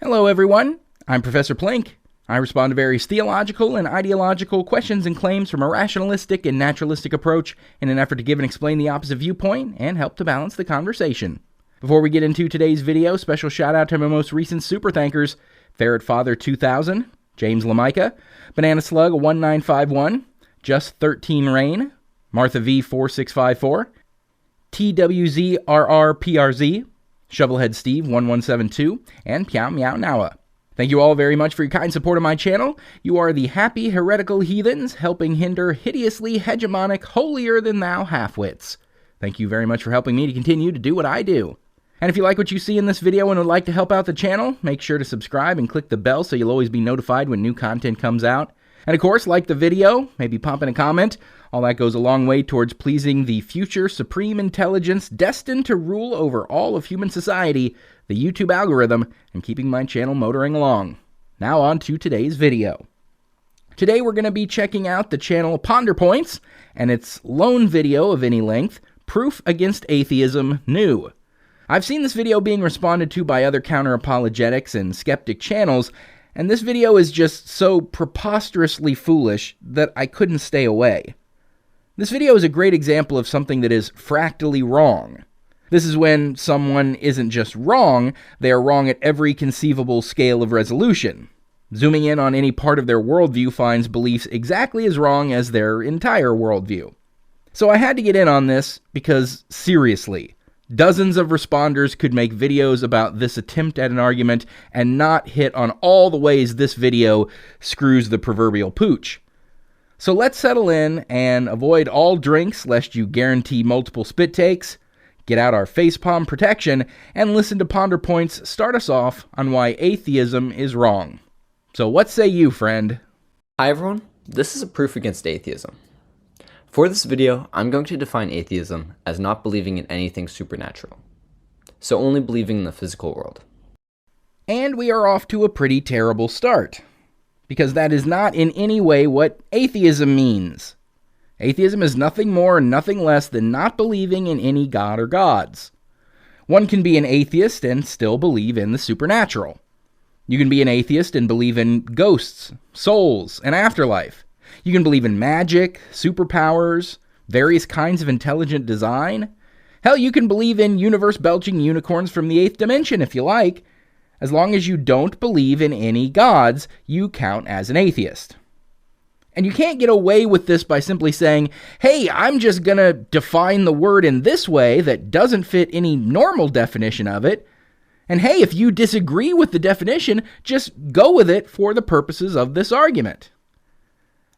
Hello everyone, I'm Professor Plink. I respond to various theological and ideological questions and claims from a rationalistic and naturalistic approach in an effort to give and explain the opposite viewpoint and help to balance the conversation. Before we get into today's video, special shout out to my most recent super thankers, Ferret Father 2000, James Lamica, Banana Slug 1951, Just 13 Rain, Martha V 4654, TWZRRPRZ, Shovelhead Steve 1172, and Piao Meow Nawa. Thank you all very much for your kind support of my channel. You are the happy heretical heathens helping hinder hideously hegemonic holier-than-thou halfwits. Thank you very much for helping me to continue to do what I do. And if you like what you see in this video and would like to help out the channel, make sure to subscribe and click the bell so you'll always be notified when new content comes out. And of course, like the video, maybe pump in a comment. All that goes a long way towards pleasing the future supreme intelligence destined to rule over all of human society, the YouTube algorithm, and keeping my channel motoring along. Now on to today's video. Today we're going to be checking out the channel Ponder Points and its lone video of any length, Proof Against Atheism New. I've seen this video being responded to by other counter-apologetics and skeptic channels, and this video is just so preposterously foolish that I couldn't stay away. This video is a great example of something that is fractally wrong. This is when someone isn't just wrong, they are wrong at every conceivable scale of resolution. Zooming in on any part of their worldview finds beliefs exactly as wrong as their entire worldview. So I had to get in on this because, seriously, dozens of responders could make videos about this attempt at an argument and not hit on all the ways this video screws the proverbial pooch. So let's settle in and avoid all drinks lest you guarantee multiple spit takes, get out our facepalm protection, and listen to Ponder Points start us off on why atheism is wrong. So what say you, friend? Hi everyone, this is a proof against atheism. For this video, I'm going to define atheism as not believing in anything supernatural, so only believing in the physical world. And we are off to a pretty terrible start, because that is not in any way what atheism means. Atheism is nothing more and nothing less than not believing in any god or gods. One can be an atheist and still believe in the supernatural. You can be an atheist and believe in ghosts, souls, and afterlife. You can believe in magic, superpowers, various kinds of intelligent design. Hell, you can believe in universe-belching unicorns from the 8th dimension if you like. As long as you don't believe in any gods, you count as an atheist. And you can't get away with this by simply saying, hey, I'm just gonna define the word in this way that doesn't fit any normal definition of it. And hey, if you disagree with the definition, just go with it for the purposes of this argument.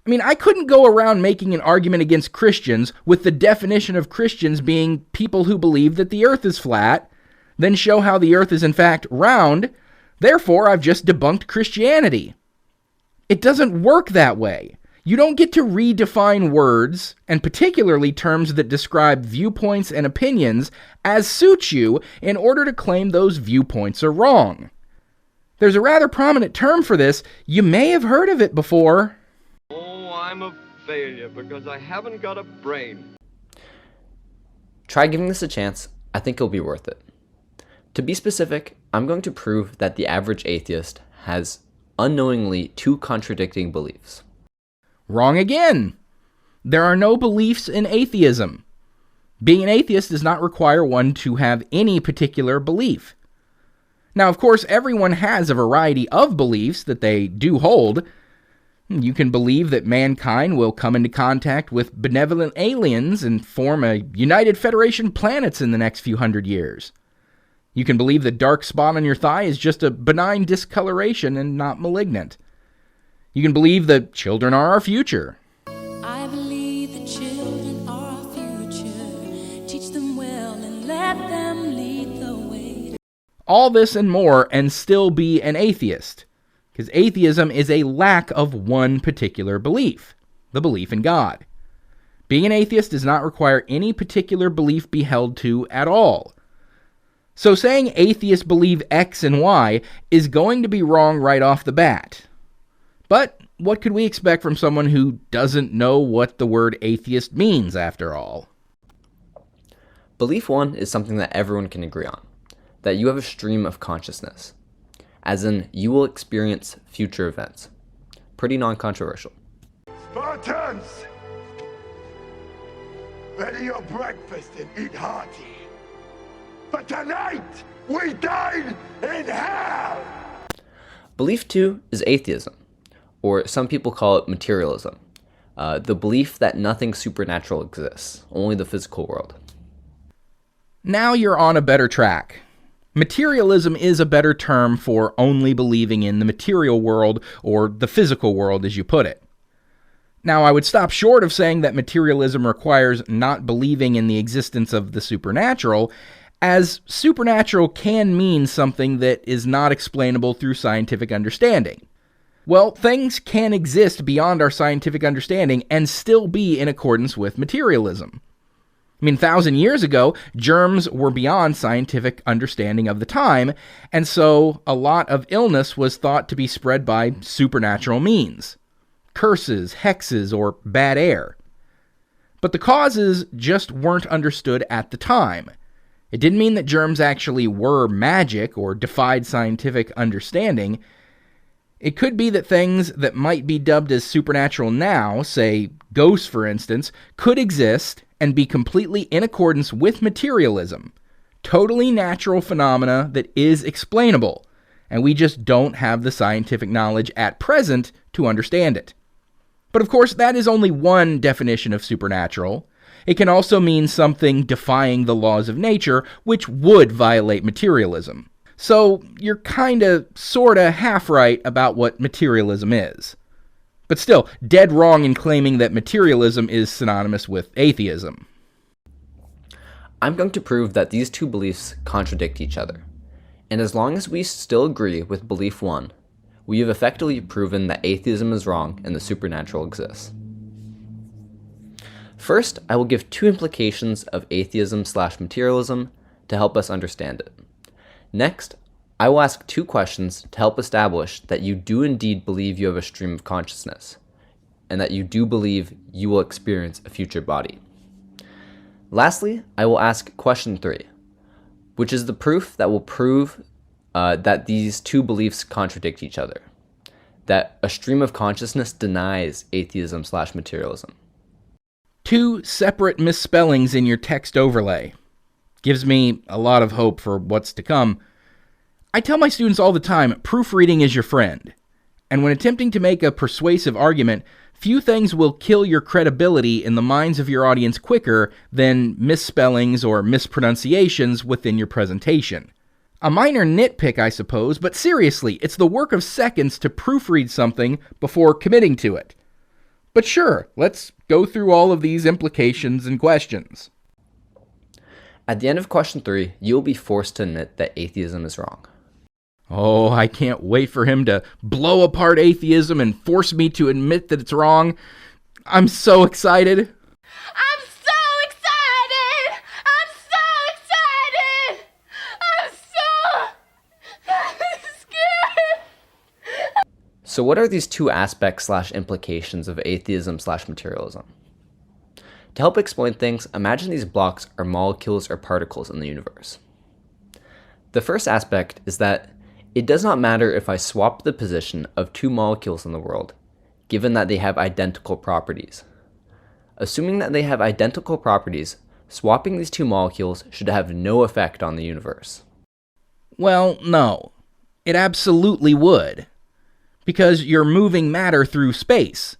I mean, I couldn't go around making an argument against Christians with the definition of Christians being people who believe that the earth is flat, then show how the earth is in fact round, therefore I've just debunked Christianity. It doesn't work that way. You don't get to redefine words, and particularly terms that describe viewpoints and opinions, as suits you in order to claim those viewpoints are wrong. There's a rather prominent term for this. You may have heard of it before. Oh, I'm a failure because I haven't got a brain. Try giving this a chance. I think it'll be worth it. To be specific, I'm going to prove that the average atheist has unknowingly two contradicting beliefs. Wrong again. There are no beliefs in atheism. Being an atheist does not require one to have any particular belief. Now, of course, everyone has a variety of beliefs that they do hold. You can believe that mankind will come into contact with benevolent aliens and form a united federation of planets in the next few hundred years. You can believe the dark spot on your thigh is just a benign discoloration and not malignant. You can believe that children are our future. I believe the children are our future. Teach them well and let them lead the way. All this and more, and still be an atheist. Because atheism is a lack of one particular belief, the belief in God. Being an atheist does not require any particular belief be held to at all. So saying atheists believe X and Y is going to be wrong right off the bat. But what could we expect from someone who doesn't know what the word atheist means, after all? Belief one is something that everyone can agree on, that you have a stream of consciousness. as in you will experience future events. Pretty non-controversial. Spartans! Ready your breakfast and eat hearty. But tonight, we dine in hell! Belief 2 is atheism, or some people call it materialism. The belief that nothing supernatural exists, only the physical world. Now you're on a better track. Materialism is a better term for only believing in the material world, or the physical world as you put it. Now, I would stop short of saying that materialism requires not believing in the existence of the supernatural, as supernatural can mean something that is not explainable through scientific understanding. Well, things can exist beyond our scientific understanding and still be in accordance with materialism. I mean, 1,000 years ago, germs were beyond scientific understanding of the time, and so a lot of illness was thought to be spread by supernatural means. Curses, hexes, or bad air. But the causes just weren't understood at the time. It didn't mean that germs actually were magic or defied scientific understanding. It could be that things that might be dubbed as supernatural now, say ghosts for instance, could exist and be completely in accordance with materialism. Totally natural phenomena that is explainable, and we just don't have the scientific knowledge at present to understand it. But of course, that is only one definition of supernatural. It can also mean something defying the laws of nature, which would violate materialism. So you're kinda, sorta, half right about what materialism is. But still, dead wrong in claiming that materialism is synonymous with atheism. I'm going to prove that these two beliefs contradict each other. And as long as we still agree with belief 1, we have effectively proven that atheism is wrong and the supernatural exists. First, I will give 2 implications of atheism/materialism to help us understand it. Next, I will ask 2 questions to help establish that you do indeed believe you have a stream of consciousness, and that you do believe you will experience a future body. Lastly, I will ask question 3, which is the proof that will prove that these 2 beliefs contradict each other, that a stream of consciousness denies atheism/materialism. 2 separate misspellings in your text overlay. Gives me a lot of hope for what's to come. I tell my students all the time, proofreading is your friend. And when attempting to make a persuasive argument, few things will kill your credibility in the minds of your audience quicker than misspellings or mispronunciations within your presentation. A minor nitpick, I suppose, but seriously, it's the work of seconds to proofread something before committing to it. But sure, let's go through all of these implications and questions. At the end of question 3, you will be forced to admit that atheism is wrong. Oh, I can't wait for him to blow apart atheism and force me to admit that it's wrong. I'm so excited. I'm so excited! I'm so scared! So what are these 2 aspects/implications of atheism/materialism? To help explain things, imagine these blocks are molecules or particles in the universe. The first aspect is that it does not matter if I swap the position of 2 molecules in the world, given that they have identical properties. Assuming that they have identical properties, swapping these 2 molecules should have no effect on the universe. Well, no. It absolutely would. Because you're moving matter through space.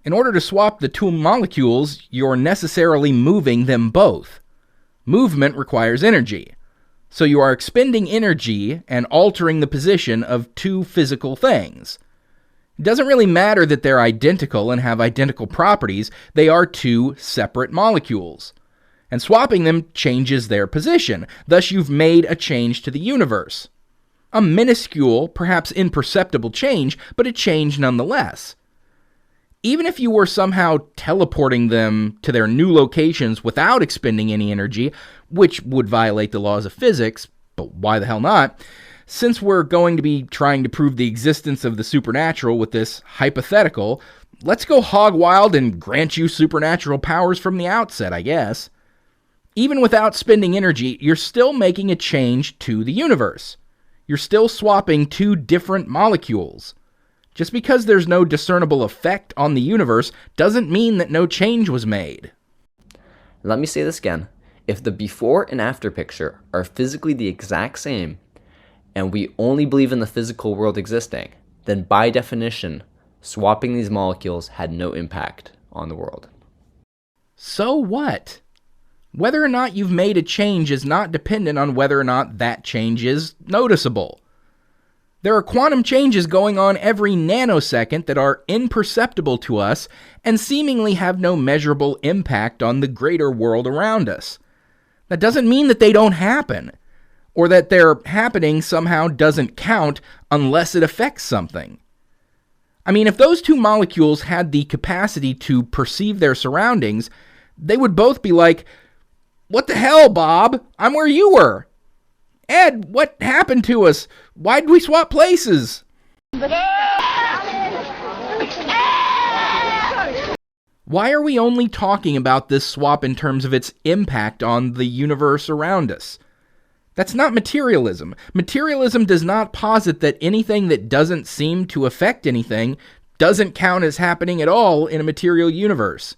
In order to swap the 2 molecules, you're necessarily moving them both. Movement requires energy. So you are expending energy and altering the position of 2 physical things. It doesn't really matter that they're identical and have identical properties. They are 2 separate molecules. And swapping them changes their position. Thus, you've made a change to the universe. A minuscule, perhaps imperceptible change, but a change nonetheless. Even if you were somehow teleporting them to their new locations without expending any energy, which would violate the laws of physics, but why the hell not? Since we're going to be trying to prove the existence of the supernatural with this hypothetical, let's go hog wild and grant you supernatural powers from the outset, I guess. Even without spending energy, you're still making a change to the universe. You're still swapping two different molecules. Just because there's no discernible effect on the universe doesn't mean that no change was made. Let me say this again. If the before and after picture are physically the exact same, and we only believe in the physical world existing, then by definition, swapping these molecules had no impact on the world. So what? Whether or not you've made a change is not dependent on whether or not that change is noticeable. There are quantum changes going on every nanosecond that are imperceptible to us and seemingly have no measurable impact on the greater world around us. That doesn't mean that they don't happen, or that their happening somehow doesn't count unless it affects something. I mean, if those two molecules had the capacity to perceive their surroundings, they would both be like, "What the hell, Bob? I'm where you were. Ed, what happened to us? Why'd we swap places?" Why are we only talking about this swap in terms of its impact on the universe around us? That's not materialism. Materialism does not posit that anything that doesn't seem to affect anything doesn't count as happening at all in a material universe.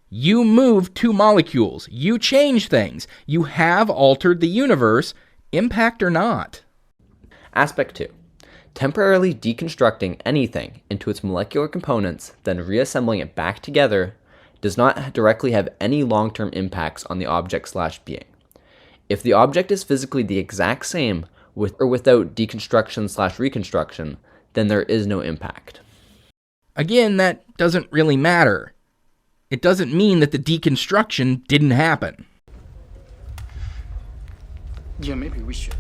You moved two molecules. You changed things. You have altered the universe, impact or not. Aspect 2. Temporarily deconstructing anything into its molecular components, then reassembling it back together, does not directly have any long-term impacts on the object/being. If the object is physically the exact same with or without deconstruction/reconstruction, then there is no impact. Again, that doesn't really matter. It doesn't mean that the deconstruction didn't happen. Yeah, maybe we should.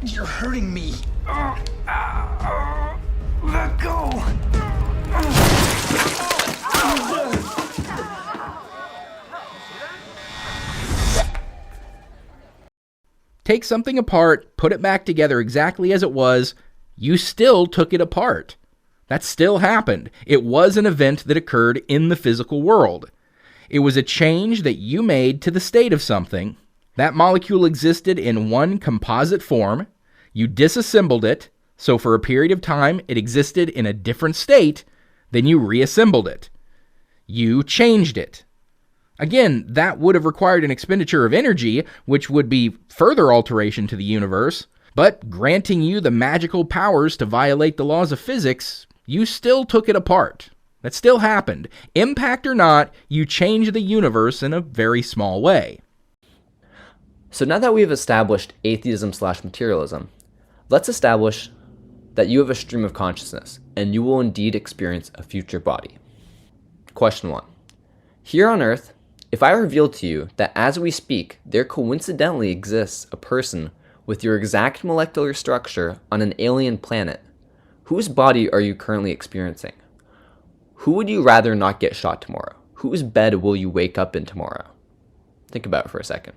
You're hurting me. Let go. Take something apart, put it back together exactly as it was, you still took it apart. That still happened. It was an event that occurred in the physical world. It was a change that you made to the state of something. That molecule existed in one composite form. You disassembled it, so for a period of time it existed in a different state. Then you reassembled it. You changed it. Again, that would have required an expenditure of energy, which would be further alteration to the universe, but granting you the magical powers to violate the laws of physics, you still took it apart. That still happened. Impact or not, you changed the universe in a very small way. So now that we have established atheism/materialism, let's establish that you have a stream of consciousness, and you will indeed experience a future body. Question 1. Here on Earth, if I reveal to you that as we speak, there coincidentally exists a person with your exact molecular structure on an alien planet, whose body are you currently experiencing? Who would you rather not get shot tomorrow? Whose bed will you wake up in tomorrow? Think about it for a second.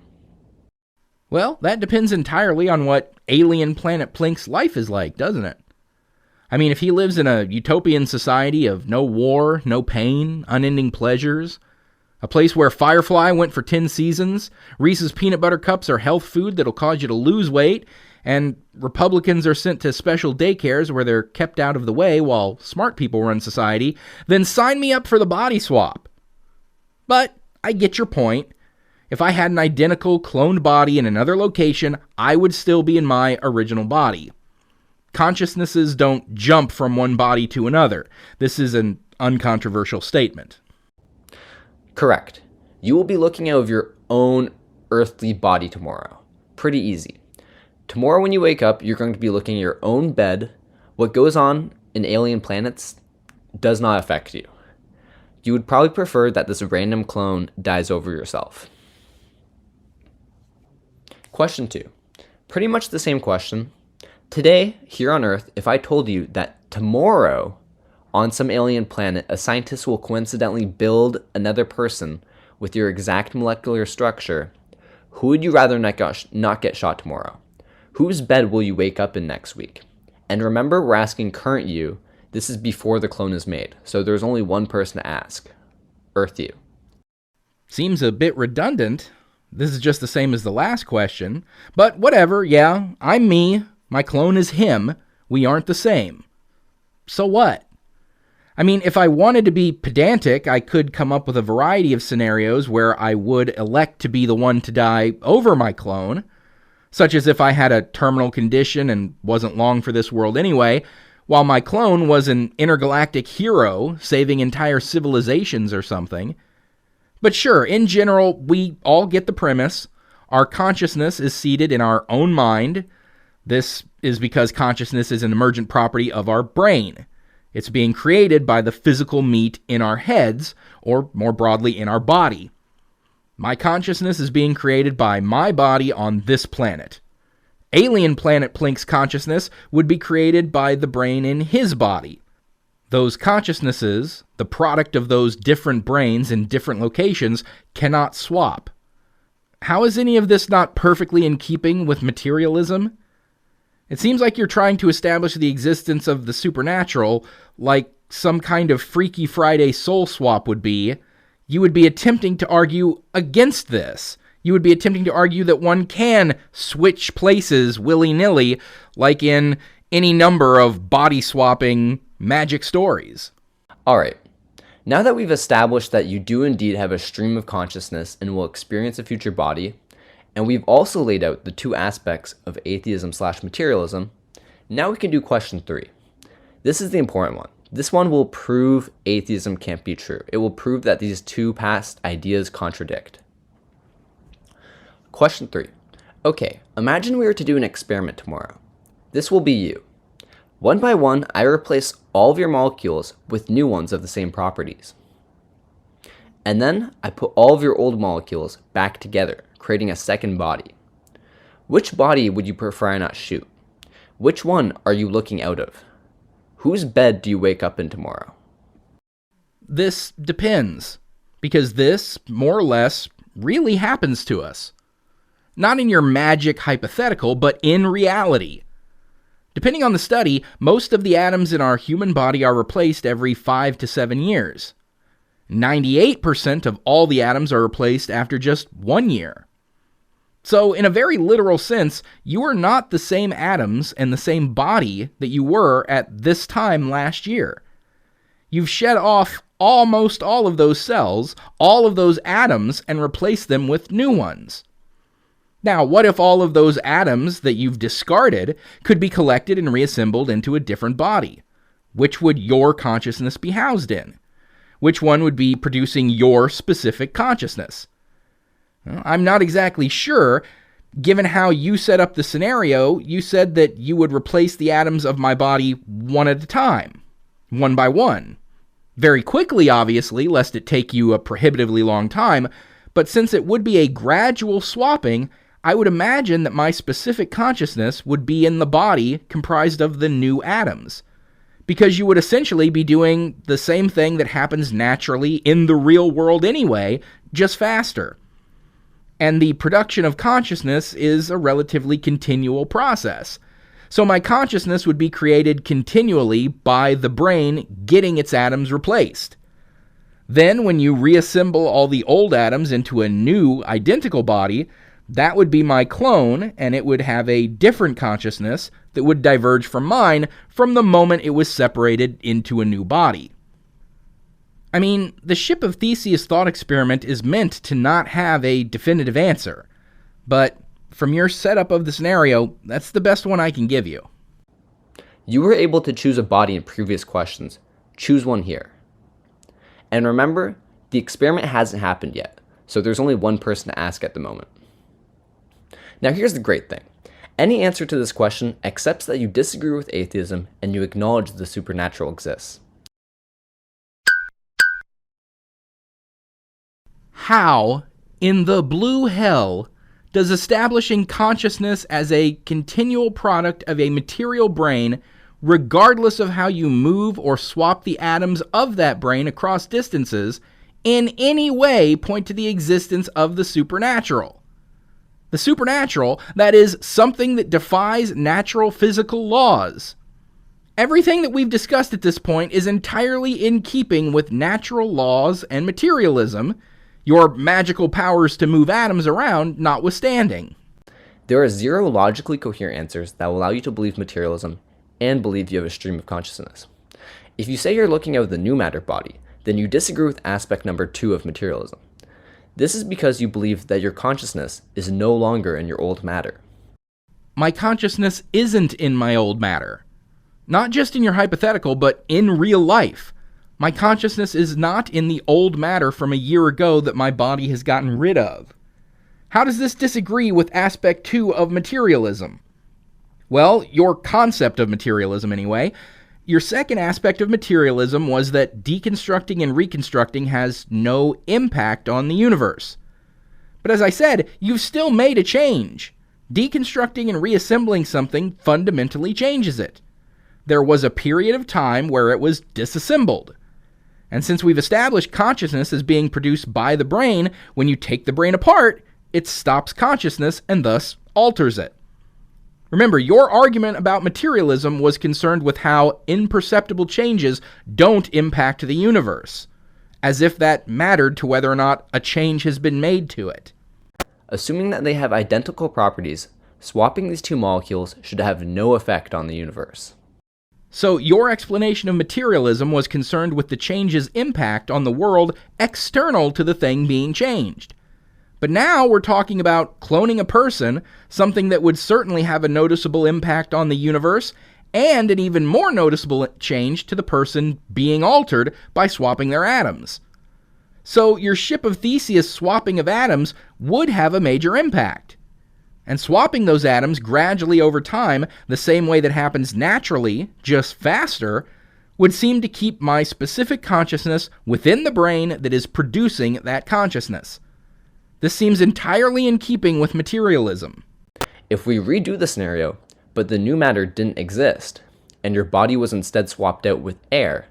Well, that depends entirely on what alien planet Plink's life is like, doesn't it? I mean, if he lives in a utopian society of no war, no pain, unending pleasures, a place where Firefly went for 10 seasons, Reese's peanut butter cups are health food that'll cause you to lose weight, and Republicans are sent to special daycares where they're kept out of the way while smart people run society, then sign me up for the body swap. But I get your point. If I had an identical cloned body in another location, I would still be in my original body. Consciousnesses don't jump from one body to another. This is an uncontroversial statement. Correct. You will be looking out of your own earthly body tomorrow. Pretty easy. Tomorrow when you wake up, you're going to be looking at your own bed. What goes on in alien planets does not affect you. You would probably prefer that this random clone dies over yourself. Question 2. Pretty much the same question. Today, here on Earth, if I told you that tomorrow, on some alien planet, a scientist will coincidentally build another person with your exact molecular structure, who would you rather not get shot tomorrow? Whose bed will you wake up in next week? And remember, we're asking current you. This is before the clone is made, so there's only one person to ask. Earth you. Seems a bit redundant. This is just the same as the last question. But whatever, yeah, I'm me. My clone is him. We aren't the same. So what? I mean, if I wanted to be pedantic, I could come up with a variety of scenarios where I would elect to be the one to die over my clone, such as if I had a terminal condition and wasn't long for this world anyway, while my clone was an intergalactic hero saving entire civilizations or something. But sure, in general, we all get the premise. Our consciousness is seated in our own mind. This is because consciousness is an emergent property of our brain. It's being created by the physical meat in our heads, or more broadly, in our body. My consciousness is being created by my body on this planet. Alien Planet Plink's consciousness would be created by the brain in his body. Those consciousnesses, the product of those different brains in different locations, cannot swap. How is any of this not perfectly in keeping with materialism? It seems like you're trying to establish the existence of the supernatural like some kind of Freaky Friday soul swap would be. You would be attempting to argue against this. You would be attempting to argue that one can switch places willy-nilly, like in any number of body-swapping magic stories. Alright, now that we've established that you do indeed have a stream of consciousness and will experience a future body, and we've also laid out the two aspects of atheism/materialism, now we can do question 3. This is the important one. This one will prove atheism can't be true. It will prove that these two past ideas contradict. Question 3. Okay, imagine we were to do an experiment tomorrow. This will be you. One by one, I replace all of your molecules with new ones of the same properties. And then I put all of your old molecules back together, creating a second body. Which body would you prefer I not shoot? Which one are you looking out of? Whose bed do you wake up in tomorrow? This depends, because this, more or less, really happens to us. Not in your magic hypothetical, but in reality. Depending on the study, most of the atoms in our human body are replaced every 5 to 7 years. 98% of all the atoms are replaced after just 1 year. So, in a very literal sense, you are not the same atoms and the same body that you were at this time last year. You've shed off almost all of those cells, all of those atoms, and replaced them with new ones. Now, what if all of those atoms that you've discarded could be collected and reassembled into a different body? Which would your consciousness be housed in? Which one would be producing your specific consciousness? Well, I'm not exactly sure. Given how you set up the scenario, you said that you would replace the atoms of my body one at a time, one by one. Very quickly, obviously, lest it take you a prohibitively long time, but since it would be a gradual swapping, I would imagine that my specific consciousness would be in the body comprised of the new atoms, because you would essentially be doing the same thing that happens naturally in the real world anyway, just faster. And the production of consciousness is a relatively continual process. So my consciousness would be created continually by the brain getting its atoms replaced. Then when you reassemble all the old atoms into a new, identical body, that would be my clone, and it would have a different consciousness that would diverge from mine from the moment it was separated into a new body. I mean, the Ship of Theseus thought experiment is meant to not have a definitive answer, but from your setup of the scenario, that's the best one I can give you. You were able to choose a body in previous questions. Choose one here. And remember, the experiment hasn't happened yet, so there's only one person to ask at the moment. Now here's the great thing. Any answer to this question accepts that you disagree with atheism and you acknowledge the supernatural exists. How, in the blue hell, does establishing consciousness as a continual product of a material brain, regardless of how you move or swap the atoms of that brain across distances, in any way point to the existence of the supernatural? The supernatural, that is, something that defies natural physical laws. Everything that we've discussed at this point is entirely in keeping with natural laws and materialism, your magical powers to move atoms around notwithstanding. There are 0 logically coherent answers that will allow you to believe materialism and believe you have a stream of consciousness. If you say you're looking at the new matter body, then you disagree with aspect number 2 of materialism. This is because you believe that your consciousness is no longer in your old matter. My consciousness isn't in my old matter. Not just in your hypothetical, but in real life. My consciousness is not in the old matter from a year ago that my body has gotten rid of. How does this disagree with aspect 2 of materialism? Well, your concept of materialism anyway. Your second aspect of materialism was that deconstructing and reconstructing has no impact on the universe. But as I said, you've still made a change. Deconstructing and reassembling something fundamentally changes it. There was a period of time where it was disassembled. And since we've established consciousness as being produced by the brain, when you take the brain apart, it stops consciousness and thus alters it. Remember, your argument about materialism was concerned with how imperceptible changes don't impact the universe, as if that mattered to whether or not a change has been made to it. Assuming that they have identical properties, swapping these 2 molecules should have no effect on the universe. So your explanation of materialism was concerned with the change's impact on the world external to the thing being changed. But now we're talking about cloning a person, something that would certainly have a noticeable impact on the universe, and an even more noticeable change to the person being altered by swapping their atoms. So your ship of Theseus swapping of atoms would have a major impact. And swapping those atoms gradually over time, the same way that happens naturally, just faster, would seem to keep my specific consciousness within the brain that is producing that consciousness. This seems entirely in keeping with materialism. If we redo the scenario, but the new matter didn't exist, and your body was instead swapped out with air,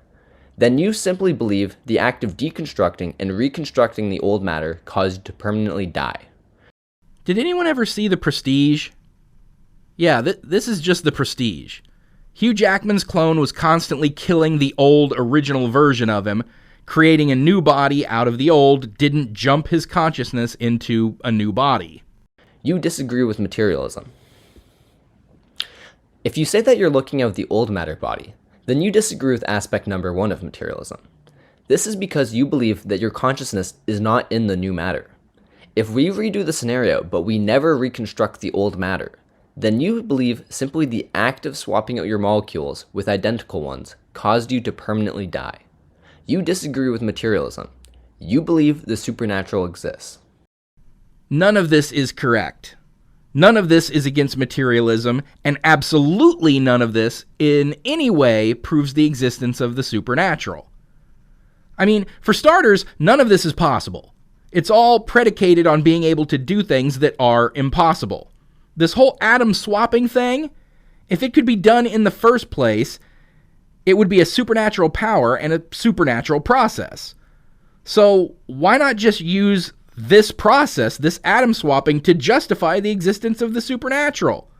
then you simply believe the act of deconstructing and reconstructing the old matter caused you to permanently die. Did anyone ever see The Prestige? Yeah, this is just The Prestige. Hugh Jackman's clone was constantly killing the old original version of him, creating a new body out of the old, didn't jump his consciousness into a new body. You disagree with materialism. If you say that you're looking at the old matter body, then you disagree with aspect number 1 of materialism. This is because you believe that your consciousness is not in the new matter. If we redo the scenario, but we never reconstruct the old matter, then you believe simply the act of swapping out your molecules with identical ones caused you to permanently die. You disagree with materialism. You believe the supernatural exists. None of this is correct. None of this is against materialism, and absolutely none of this in any way proves the existence of the supernatural. I mean, for starters, none of this is possible. It's all predicated on being able to do things that are impossible. This whole atom swapping thing, if it could be done in the first place, it would be a supernatural power and a supernatural process. So why not just use this process, this atom swapping, to justify the existence of the supernatural?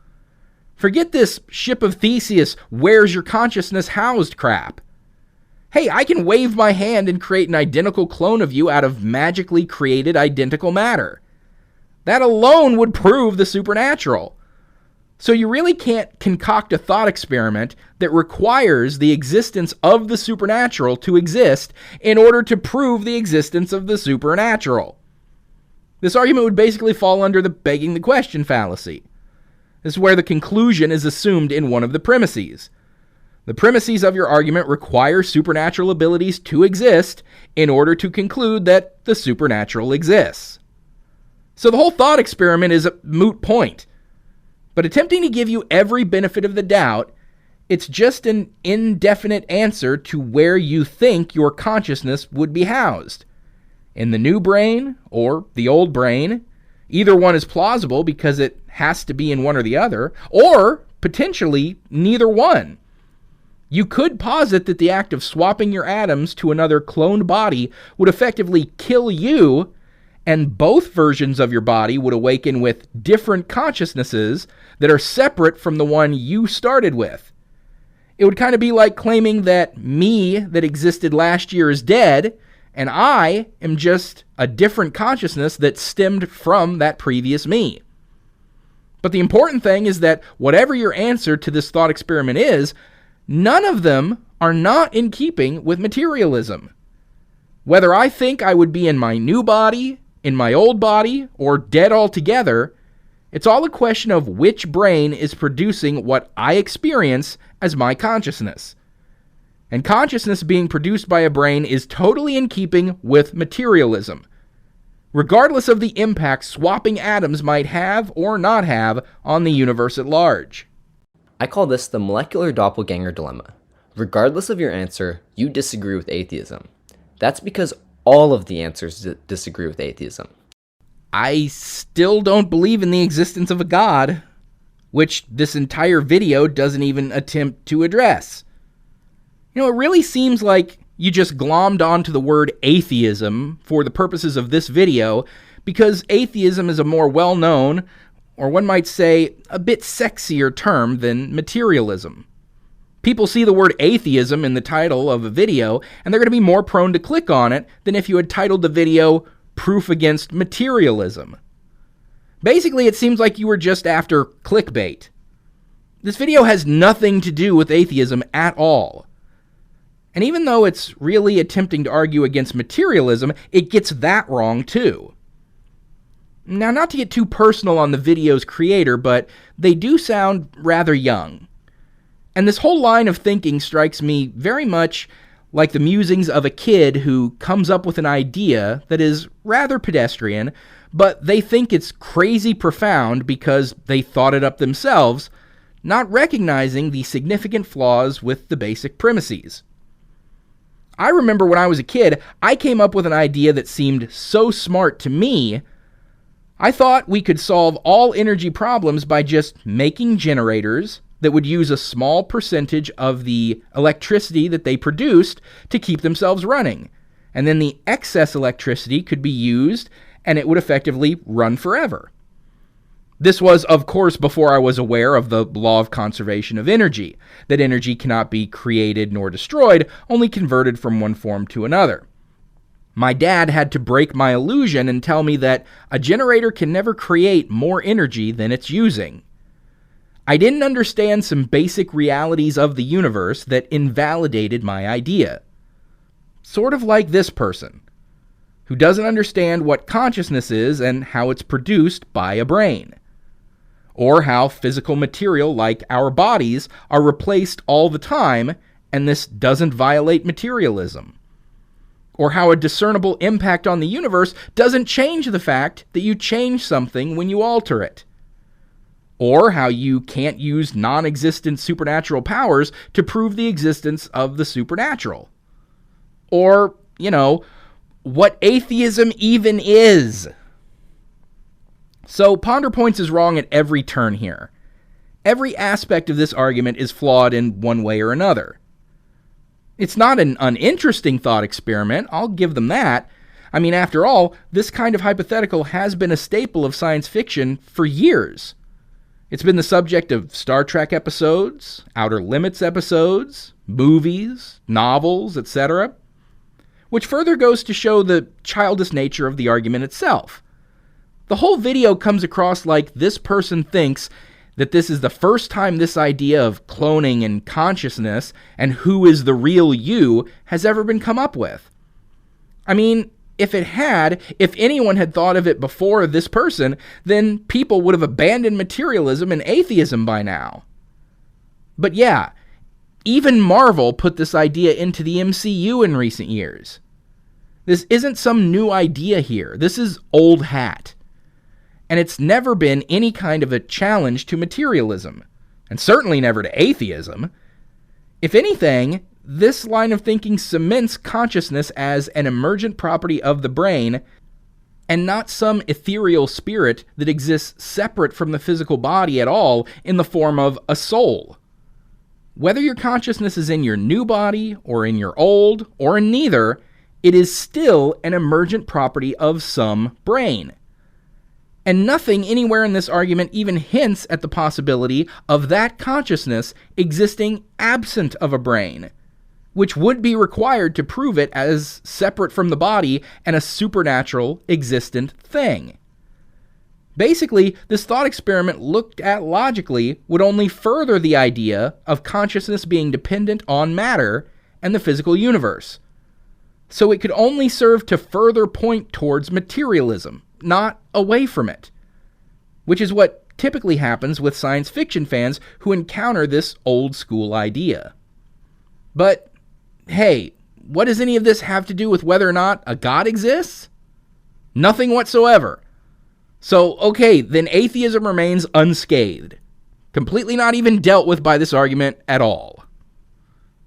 Forget this ship of Theseus, where's your consciousness housed crap. Hey, I can wave my hand and create an identical clone of you out of magically created identical matter. That alone would prove the supernatural. So you really can't concoct a thought experiment that requires the existence of the supernatural to exist in order to prove the existence of the supernatural. This argument would basically fall under the begging the question fallacy. This is where the conclusion is assumed in one of the premises. The premises of your argument require supernatural abilities to exist in order to conclude that the supernatural exists. So the whole thought experiment is a moot point. But attempting to give you every benefit of the doubt, it's just an indefinite answer to where you think your consciousness would be housed. In the new brain or the old brain. Either one is plausible because it has to be in one or the other, or potentially neither one. You could posit that the act of swapping your atoms to another cloned body would effectively kill you, and both versions of your body would awaken with different consciousnesses that are separate from the one you started with. It would kind of be like claiming that me that existed last year is dead, and I am just a different consciousness that stemmed from that previous me. But the important thing is that whatever your answer to this thought experiment is, none of them are not in keeping with materialism. Whether I think I would be in my new body, in my old body, or dead altogether, it's all a question of which brain is producing what I experience as my consciousness. And consciousness being produced by a brain is totally in keeping with materialism, regardless of the impact swapping atoms might have or not have on the universe at large. I call this the molecular doppelganger dilemma. Regardless of your answer, you disagree with atheism. That's because all of the answers disagree with atheism. I still don't believe in the existence of a God, which this entire video doesn't even attempt to address. You know, it really seems like you just glommed onto the word atheism for the purposes of this video because atheism is a more well-known, or one might say, a bit sexier term than materialism. People see the word atheism in the title of a video, and they're going to be more prone to click on it than if you had titled the video Proof Against Materialism. Basically, it seems like you were just after clickbait. This video has nothing to do with atheism at all. And even though it's really attempting to argue against materialism, it gets that wrong too. Now, not to get too personal on the video's creator, but they do sound rather young. And this whole line of thinking strikes me very much like the musings of a kid who comes up with an idea that is rather pedestrian, but they think it's crazy profound because they thought it up themselves, not recognizing the significant flaws with the basic premises. I remember when I was a kid, I came up with an idea that seemed so smart to me. I thought we could solve all energy problems by just making generators that would use a small percentage of the electricity that they produced to keep themselves running. And then the excess electricity could be used and it would effectively run forever. This was, of course, before I was aware of the law of conservation of energy, that energy cannot be created nor destroyed, only converted from one form to another. My dad had to break my illusion and tell me that a generator can never create more energy than it's using. I didn't understand some basic realities of the universe that invalidated my idea. Sort of like this person, who doesn't understand what consciousness is and how it's produced by a brain. Or how physical material like our bodies are replaced all the time, and this doesn't violate materialism. Or how a discernible impact on the universe doesn't change the fact that you change something when you alter it. Or how you can't use non-existent supernatural powers to prove the existence of the supernatural. Or, what atheism even is. So Ponder Points is wrong at every turn here. Every aspect of this argument is flawed in one way or another. It's not an uninteresting thought experiment, I'll give them that. I mean, after all, this kind of hypothetical has been a staple of science fiction for years. It's been the subject of Star Trek episodes, Outer Limits episodes, movies, novels, etc. Which further goes to show the childish nature of the argument itself. The whole video comes across like this person thinks that this is the first time this idea of cloning and consciousness and who is the real you has ever been come up with. I mean, if anyone had thought of it before this person, then people would have abandoned materialism and atheism by now. But yeah, even Marvel put this idea into the MCU in recent years. This isn't some new idea here. This is old hat. And it's never been any kind of a challenge to materialism, and certainly never to atheism. If anything, this line of thinking cements consciousness as an emergent property of the brain, and not some ethereal spirit that exists separate from the physical body at all in the form of a soul. Whether your consciousness is in your new body, or in your old, or in neither, it is still an emergent property of some brain. And nothing anywhere in this argument even hints at the possibility of that consciousness existing absent of a brain, which would be required to prove it as separate from the body and a supernatural existent thing. Basically, this thought experiment looked at logically would only further the idea of consciousness being dependent on matter and the physical universe. So it could only serve to further point towards materialism, not away from it. Which is what typically happens with science fiction fans who encounter this old school idea. But, hey, what does any of this have to do with whether or not a God exists? Nothing whatsoever. So, okay, then atheism remains unscathed. Completely not even dealt with by this argument at all.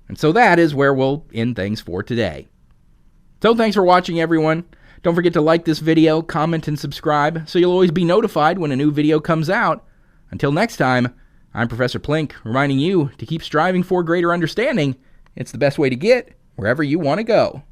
And so that is where we'll end things for today. So thanks for watching, everyone. Don't forget to like this video, comment, and subscribe so you'll always be notified when a new video comes out. Until next time, I'm Professor Plink, reminding you to keep striving for greater understanding. It's the best way to get wherever you want to go.